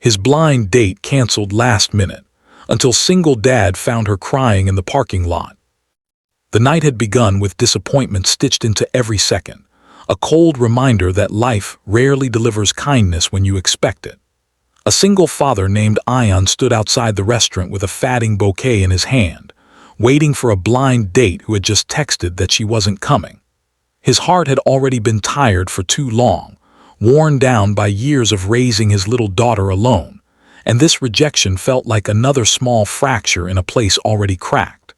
His blind date canceled last minute, until single dad found her crying in the parking lot. The night had begun with disappointment stitched into every second, a cold reminder that life rarely delivers kindness when you expect it. A single father named Ion stood outside the restaurant with a fatting bouquet in his hand, waiting for a blind date who had just texted that she wasn't coming. His heart had already been tired for too long, worn down by years of raising his little daughter alone, and this rejection felt like another small fracture in a place already cracked.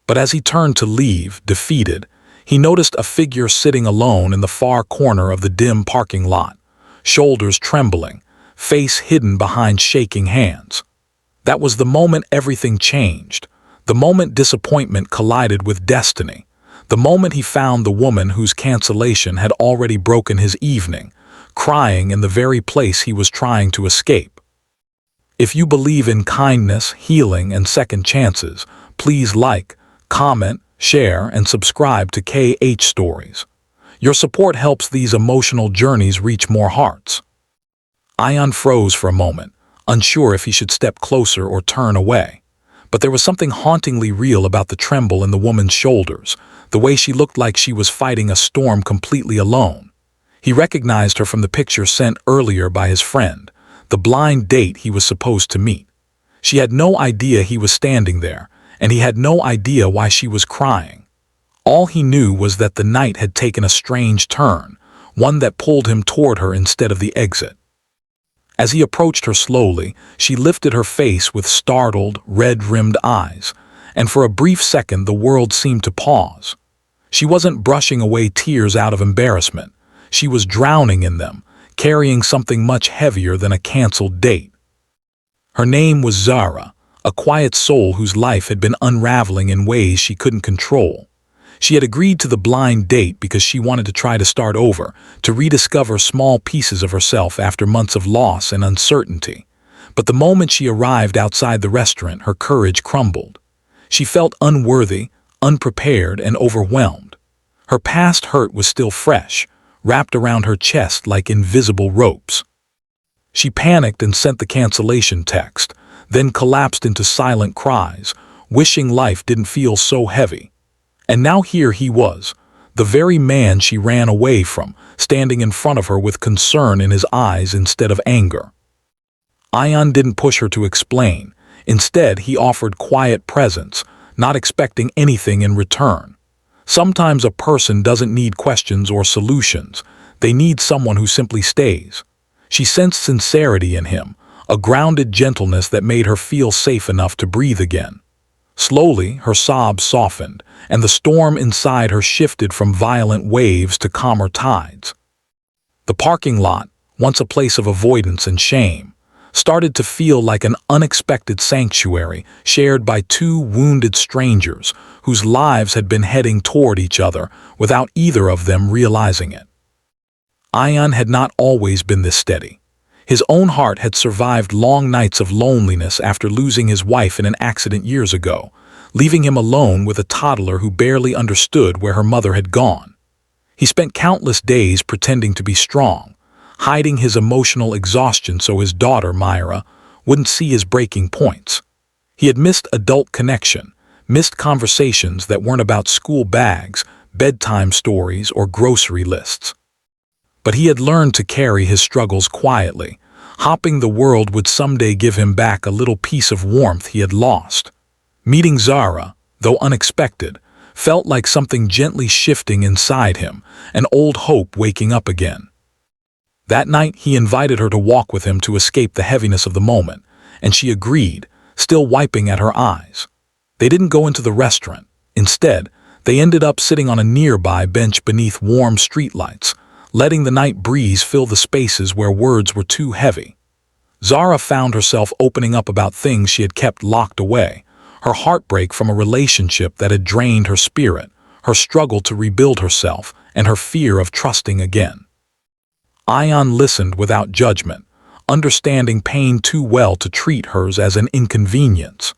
But as he turned to leave, defeated, he noticed a figure sitting alone in the far corner of the dim parking lot, shoulders trembling, face hidden behind shaking hands. That was the moment everything changed, the moment disappointment collided with destiny, the moment he found the woman whose cancellation had already broken his evening, crying in the very place he was trying to escape. If you believe in kindness, healing, and second chances, please like, comment, share, and subscribe to KH Stories. Your support helps these emotional journeys reach more hearts. Ion froze for a moment, unsure if he should step closer or turn away. But there was something hauntingly real about the tremble in the woman's shoulders, the way she looked like she was fighting a storm completely alone. He recognized her from the picture sent earlier by his friend, the blind date he was supposed to meet. She had no idea he was standing there, and he had no idea why she was crying. All he knew was that the night had taken a strange turn, one that pulled him toward her instead of the exit. As he approached her slowly, she lifted her face with startled, red-rimmed eyes, and for a brief second the world seemed to pause. She wasn't brushing away tears out of embarrassment. She was drowning in them, carrying something much heavier than a canceled date. Her name was Zara, a quiet soul whose life had been unraveling in ways she couldn't control. She had agreed to the blind date because she wanted to try to start over, to rediscover small pieces of herself after months of loss and uncertainty. But the moment she arrived outside the restaurant, her courage crumbled. She felt unworthy, unprepared, and overwhelmed. Her past hurt was still fresh, wrapped around her chest like invisible ropes. She panicked and sent the cancellation text, then collapsed into silent cries, wishing life didn't feel so heavy. And now here he was, the very man she ran away from, standing in front of her with concern in his eyes instead of anger. Ion didn't push her to explain. Instead, he offered quiet presence, not expecting anything in return. Sometimes a person doesn't need questions or solutions. They need someone who simply stays. She sensed sincerity in him, a grounded gentleness that made her feel safe enough to breathe again. Slowly, her sobs softened, and the storm inside her shifted from violent waves to calmer tides. The parking lot, once a place of avoidance and shame, started to feel like an unexpected sanctuary shared by two wounded strangers whose lives had been heading toward each other without either of them realizing it. Ion had not always been this steady. His own heart had survived long nights of loneliness after losing his wife in an accident years ago, leaving him alone with a toddler who barely understood where her mother had gone. He spent countless days pretending to be strong, hiding his emotional exhaustion so his daughter, Myra, wouldn't see his breaking points. He had missed adult connection, missed conversations that weren't about school bags, bedtime stories, or grocery lists. But he had learned to carry his struggles quietly, hoping the world would someday give him back a little piece of warmth he had lost. Meeting Zara, though unexpected, felt like something gently shifting inside him, an old hope waking up again. That night he invited her to walk with him to escape the heaviness of the moment, and she agreed, still wiping at her eyes. They didn't go into the restaurant. Instead, they ended up sitting on a nearby bench beneath warm streetlights, letting the night breeze fill the spaces where words were too heavy. Zara found herself opening up about things she had kept locked away, her heartbreak from a relationship that had drained her spirit, her struggle to rebuild herself, and her fear of trusting again. Ion listened without judgment, understanding pain too well to treat hers as an inconvenience.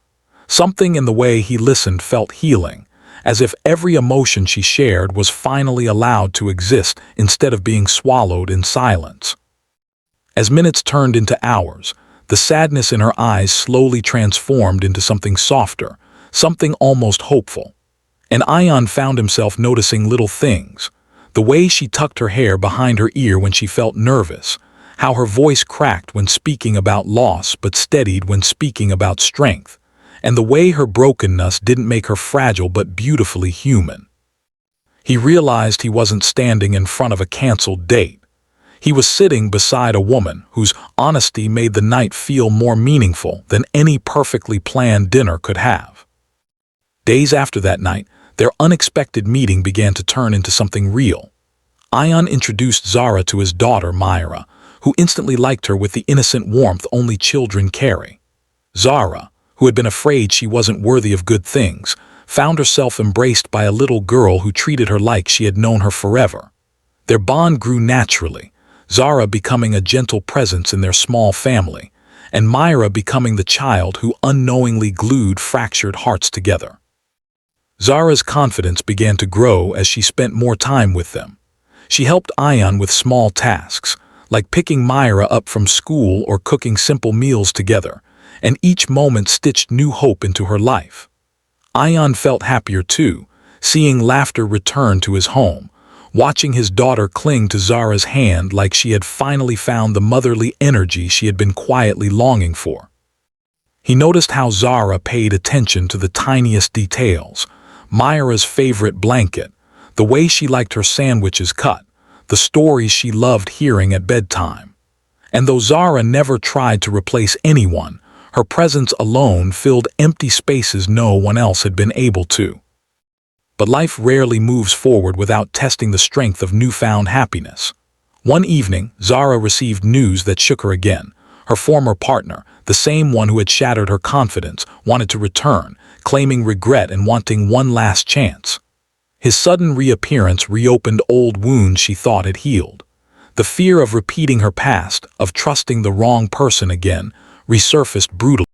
Something in the way he listened felt healing, as if every emotion she shared was finally allowed to exist instead of being swallowed in silence. As minutes turned into hours, the sadness in her eyes slowly transformed into something softer, something almost hopeful. And Ion found himself noticing little things. The way she tucked her hair behind her ear when she felt nervous, how her voice cracked when speaking about loss but steadied when speaking about strength, and the way her brokenness didn't make her fragile but beautifully human. He realized he wasn't standing in front of a canceled date. He was sitting beside a woman whose honesty made the night feel more meaningful than any perfectly planned dinner could have. Days after that night, their unexpected meeting began to turn into something real. Ion introduced Zara to his daughter, Myra, who instantly liked her with the innocent warmth only children carry. Zara, who had been afraid she wasn't worthy of good things, found herself embraced by a little girl who treated her like she had known her forever. Their bond grew naturally, Zara becoming a gentle presence in their small family, and Myra becoming the child who unknowingly glued fractured hearts together. Zara's confidence began to grow as she spent more time with them. She helped Ion with small tasks, like picking Myra up from school or cooking simple meals together, and each moment stitched new hope into her life. Ion felt happier too, seeing laughter return to his home, watching his daughter cling to Zara's hand like she had finally found the motherly energy she had been quietly longing for. He noticed how Zara paid attention to the tiniest details, Myra's favorite blanket, the way she liked her sandwiches cut, the stories she loved hearing at bedtime. And though Zara never tried to replace anyone, her presence alone filled empty spaces no one else had been able to. But life rarely moves forward without testing the strength of newfound happiness. One evening, Zara received news that shook her again. Her former partner, the same one who had shattered her confidence, wanted to return, claiming regret and wanting one last chance. His sudden reappearance reopened old wounds she thought had healed. The fear of repeating her past, of trusting the wrong person again, resurfaced brutally.